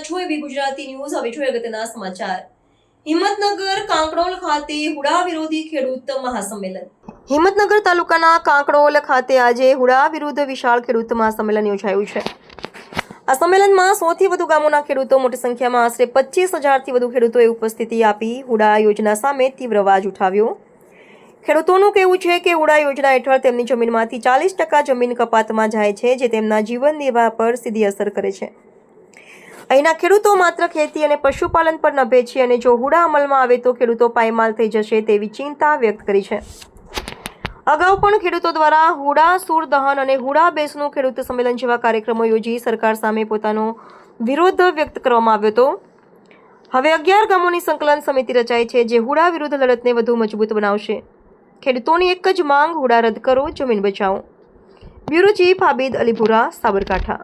રહ્યા છો એવી ગુજરાતી ન્યૂઝ. હવે જોઈએ અગત્યના સમાચાર. હિંમતનગર કાંકરોલ ખાતે હુડા વિરોધી ખેડૂત મહાસંમેલન. હિંમતનગર તાલુકાના કાંકરોલ ખાતે આજે હુડા વિરુદ્ધ વિશાળ ખેડૂત મહાસંમેલન યોજાયું છે. આ સંમેલનમાં 100 થી વધુ ગામોના ખેડૂતો, મોટી સંખ્યામાં આશરે 25,000થી વધુ ખેડૂતોએ ઉપસ્થિતિ આપી હુડા યોજના સામે તીવ્ર અવાજ ઉઠાવ્યો. ખેડૂતોનું કહેવું છે કે હુડા યોજના હેઠળ તેમની જમીનમાંથી 40% જમીન કપાતમાં જાય છે, જે તેમના જીવન નિર્વાહ પર સીધી અસર કરે છે. અહીંના ખેડૂતો માત્ર ખેતી અને પશુપાલન પર નભે છે અને જો હુડા અમલમાં આવે તો ખેડૂતો પાયમાલ થઈ જશે તેવી ચિંતા વ્યક્ત કરી છે. અગાઉ પણ ખેડૂતો દ્વારા હુડા સૂર દહન અને હુડા બેસનું ખેડૂત સંમેલન જેવા કાર્યક્રમો યોજી સરકાર સામે પોતાનો વિરોધ વ્યક્ત કરવામાં આવ્યો હતો. હવે 11 ગામોની સંકલન સમિતિ રચાઈ છે, જે હુડા વિરુદ્ધ લડતને વધુ મજબૂત બનાવશે. ખેડૂતોની એક જ માંગ, હુડા રદ કરો, જમીન બચાવો. Bureau chief Abid Alipura, Sabarkantha.